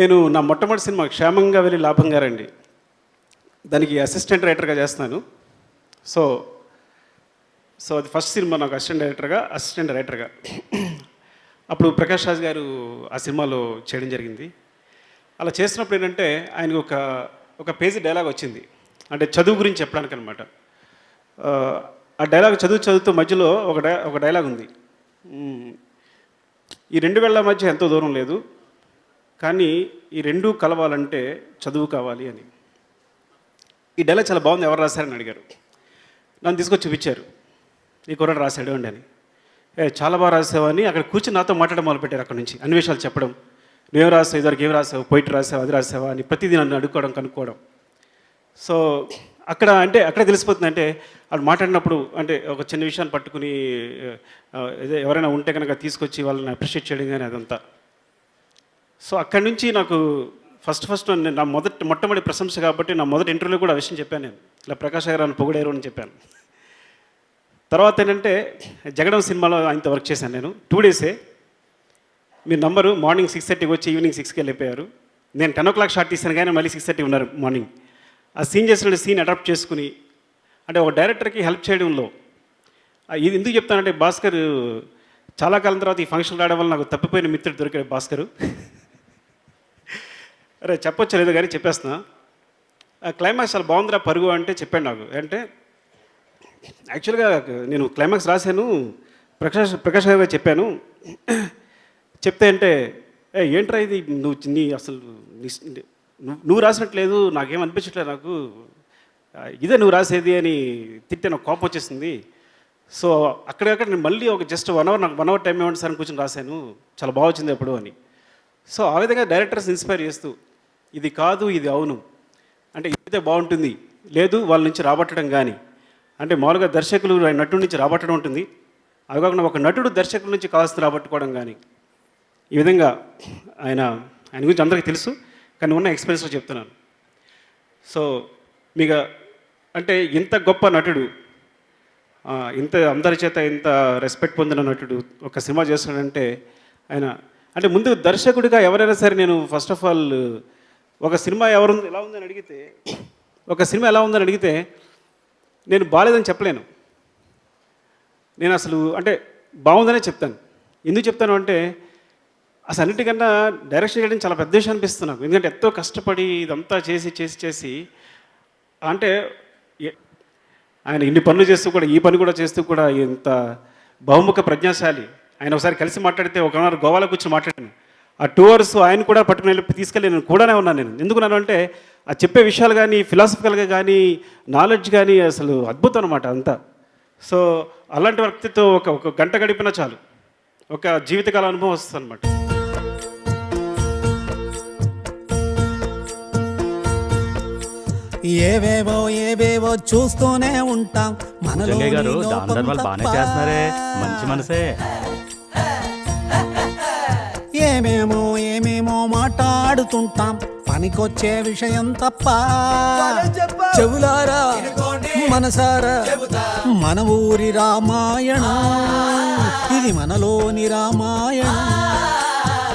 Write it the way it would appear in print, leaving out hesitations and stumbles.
నేను నా మొట్టమొదటి సినిమా క్షేమంగా వెళ్ళి లాభంగా రండి, దానికి అసిస్టెంట్ రైటర్గా చేస్తున్నాను. సో అది ఫస్ట్ సినిమా నాకు అసిస్టెంట్ రైటర్గా. అప్పుడు ప్రకాష్ రాజ్ గారు ఆ సినిమాలో చేయడం జరిగింది. అలా చేసినప్పుడు ఏంటంటే ఆయనకు ఒక పేజీ డైలాగ్ వచ్చింది, అంటే చదువు గురించి చెప్పడానికి అనమాట. ఆ డైలాగ్ చదువుతూ మధ్యలో ఒక డైలాగ్ ఉంది, ఈ రెండు వేళ్ల మధ్య ఎంతో దూరం లేదు, కానీ ఈ రెండు కలవాలంటే చదువు కావాలి అని. ఈ డైలాగ్ చాలా బాగుంది, ఎవరు రాశారని అడిగారు. నన్ను తీసుకొచ్చి చూపించారు, ఈ కుర్రాడు రాశాడు అండి అని. చాలా బాగా రాసావు అని అక్కడ కూర్చొని నాతో మాట్లాడడం మొదలుపెట్టారు. అక్కడ నుంచి అన్ని విషయాలు చెప్పడం, నువ్వేం రాసావు, ఇదివరకు ఏం రాసావు, పోయిట్ రాసావు, అది రాసావా అని ప్రతిదీ నన్ను అడుక్కోవడం, కనుక్కోవడం. సో అక్కడే తెలిసిపోతుంది, అంటే వాళ్ళు మాట్లాడినప్పుడు అంటే ఒక చిన్న విషయాన్ని పట్టుకుని ఎవరైనా ఉంటే కనుక తీసుకొచ్చి వాళ్ళని అప్రిషియేట్ చేయడం కానీ అదంతా. సో అక్కడి నుంచి నాకు ఫస్ట్ నా మొట్టమొదటి ప్రశంస కాబట్టి నా మొదటి ఇంటర్వ్యూలో కూడా ఆ విషయం చెప్పాను. నేను ఇలా ప్రకాష్ గారు అని పొగిడారు అని చెప్పాను. తర్వాత ఏంటంటే జగడం సినిమాలో ఆయనతో వర్క్ చేశాను నేను. 2 డేసే. మీరు నంబరు మార్నింగ్ 6:30 వచ్చి ఈవినింగ్ 6కి వెళ్ళిపోయారు. నేను 10 o'clock షాట్ తీశాను కానీ మళ్ళీ 6:30 ఉన్నారు మార్నింగ్. ఆ సీన్ చేసిన సీన్ అడాప్ట్ చేసుకుని, అంటే ఒక డైరెక్టర్కి హెల్ప్ చేయడంలో ఇది ఎందుకు చెప్తానంటే, భాస్కర్ చాలా కాలం తర్వాత ఈ ఫంక్షన్ రావడం వల్ల నాకు తప్పిపోయిన మిత్రుడు దొరికాడు భాస్కరు. అరే చెప్పొచ్చు లేదు కానీ చెప్పేస్తున్నా. క్లైమాక్స్ చాలా బాగుందిరా పరుగు అంటే చెప్పాడు నాకు. అంటే యాక్చువల్గా నేను క్లైమాక్స్ రాశాను, ప్రకాష్ గారు చెప్పాను. చెప్తే అంటే ఏంట్రా ఇది, నువ్వు రాసినట్లేదు, నాకేం అనిపించట్లేదు, నాకు ఇదే నువ్వు రాసేది అని తిట్టే నాకు కోపం వచ్చేసింది. సో అక్కడక్కడ నేను మళ్ళీ ఒక జస్ట్ 1 hour, నాకు 1 hour టైం ఇవ్వండి సార్ అని కూర్చొని రాశాను, చాలా బాగా వచ్చింది ఎప్పుడు అని. సో ఆ విధంగా డైరెక్టర్స్ ఇన్స్పైర్ చేస్తూ ఇది కాదు ఇది అవును, అంటే ఇదైతే బాగుంటుంది, లేదు వాళ్ళ నుంచి రాబట్టడం కానీ, అంటే మామూలుగా దర్శకులు నటుడి నుంచి రాబట్టడం ఉంటుంది, అది కాకుండా ఒక నటుడు దర్శకుల నుంచి కావాల్సిన రాబట్టుకోవడం కానీ, ఈ విధంగా ఆయన గురించి అందరికీ తెలుసు కానీ ఉన్న ఎక్స్పీరియన్స్లో చెప్తున్నాను. సో మీకు అంటే ఇంత గొప్ప నటుడు, ఇంత అందరి చేత ఇంత రెస్పెక్ట్ పొందిన నటుడు ఒక సినిమా చేస్తున్నాడంటే ఆయన, అంటే ముందు దర్శకుడిగా ఎవరైనా సరే నేను ఫస్ట్ ఆఫ్ ఆల్ ఒక సినిమా ఎలా ఉందని అడిగితే నేను బాగాలేదని చెప్పలేను. నేను అసలు అంటే బాగుందనే చెప్తాను. ఎందుకు చెప్తాను అంటే అసలు అన్నిటికన్నా డైరెక్షన్ చేయడం చాలా పెద్ద విషయం అనిపిస్తుంది నాకు. ఎందుకంటే ఎంతో కష్టపడి ఇదంతా చేసి అంటే ఆయన ఇన్ని పనులు చేస్తూ కూడా ఈ పని కూడా చేస్తూ కూడా ఇంత బహుముఖ ప్రజ్ఞాశాలి. ఆయన ఒకసారి కలిసి మాట్లాడితే 1 hour గోవాలో కూర్చొని మాట్లాడాను. ఆ 2 hours ఆయన కూడా పట్టుకుని తీసుకెళ్ళి నేను కూడానే ఉన్నాను. నేను ఎందుకున్నాను అంటే ఆ చెప్పే విషయాలు కానీ ఫిలాసఫికల్గా కానీ నాలెడ్జ్ కానీ అసలు అద్భుతం అనమాట అంతా. సో అలాంటి వ్యక్తితో ఒక గంట గడిపినా చాలు, ఒక జీవితకాల అనుభవం వస్తుంది అనమాట. ఏవేవో చూస్తూనే ఉంటాం. జంగయ్య గారు దాని బాగానే చేస్తున్నారే, మంచి మనసే. ఏమేమో మాట్లాడుతుంటాం, పనికొచ్చే విషయం తప్ప. చెవులారా మనసారా మన ఊరి రామాయణం, ఇది మనలోని రామాయణం.